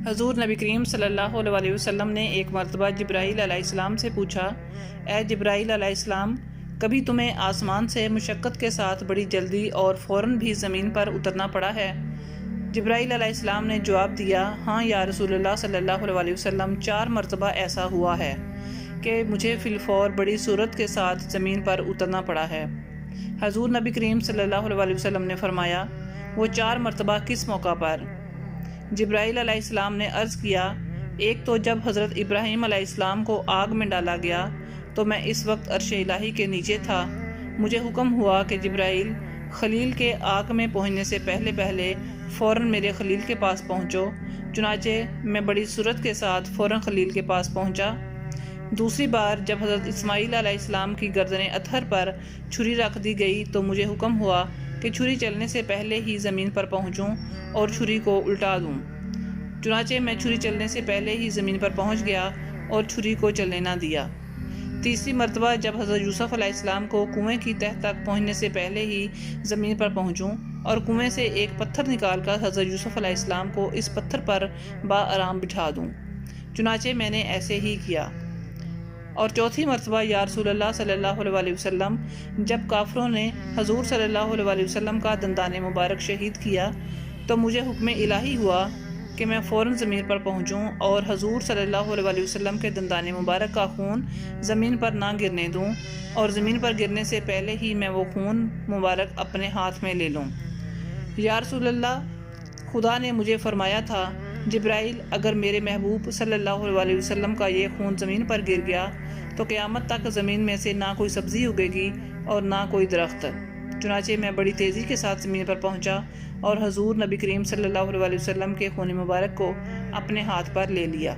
حضور نبی کریم صلی اللہ علیہ وسلم نے ایک مرتبہ جبرائیل علیہ السلام سے پوچھا، اے جبرائیل علیہ السلام، کبھی تمہیں آسمان سے مشقت کے ساتھ بڑی جلدی اور فوراً بھی زمین پر اترنا پڑا ہے؟ جبرائیل علیہ السلام نے جواب دیا، ہاں یا رسول اللہ صلی اللہ علیہ وسلم، 4 مرتبہ ایسا ہوا ہے کہ مجھے فی الفور بڑی سرعت کے ساتھ زمین پر اترنا پڑا ہے۔ حضور نبی کریم صلی اللہ علیہ وسلم نے فرمایا، وہ 4 مرتبہ کس موقع پر؟ جبرائیل علیہ السلام نے عرض کیا، ایک تو جب حضرت ابراہیم علیہ السلام کو آگ میں ڈالا گیا تو میں اس وقت عرش الہی کے نیچے تھا، مجھے حکم ہوا کہ جبرائیل، خلیل کے آگ میں پہنچنے سے پہلے فوراً میرے خلیل کے پاس پہنچو۔ چنانچہ میں بڑی سرعت کے ساتھ فوراً خلیل کے پاس پہنچا۔ دوسری بار جب حضرت اسماعیل علیہ السلام کی گردن اطہر پر چھری رکھ دی گئی تو مجھے حکم ہوا کہ چھری چلنے سے پہلے ہی زمین پر پہنچوں اور چھری کو الٹا دوں۔ چنانچہ میں چھری چلنے سے پہلے ہی زمین پر پہنچ گیا اور چھری کو چلنے نہ دیا۔ تیسری مرتبہ جب حضرت یوسف علیہ السلام کو کنویں کی تہہ تک پہنچنے سے پہلے ہی زمین پر پہنچوں اور کنویں سے ایک پتھر نکال کر حضرت یوسف علیہ السلام کو اس پتھر پر بآرام بٹھا دوں۔ چنانچہ میں نے ایسے ہی کیا۔ اور چوتھی مرتبہ یا رسول اللہ صلی اللہ علیہ وسلم، جب کافروں نے حضور صلی اللہ علیہ وسلم کا دندان مبارک شہید کیا تو مجھے حکم الہی ہوا کہ میں فوراً زمین پر پہنچوں اور حضور صلی اللہ علیہ وسلم کے دندان مبارک کا خون زمین پر نہ گرنے دوں اور زمین پر گرنے سے پہلے ہی میں وہ خون مبارک اپنے ہاتھ میں لے لوں۔ یا رسول اللہ، خدا نے مجھے فرمایا تھا، جبرائیل، اگر میرے محبوب صلی اللہ علیہ وسلم کا یہ خون زمین پر گر گیا تو قیامت تک زمین میں سے نہ کوئی سبزی اگے گی اور نہ کوئی درخت۔ چنانچہ میں بڑی تیزی کے ساتھ زمین پر پہنچا اور حضور نبی کریم صلی اللہ علیہ وسلم کے خون مبارک کو اپنے ہاتھ پر لے لیا۔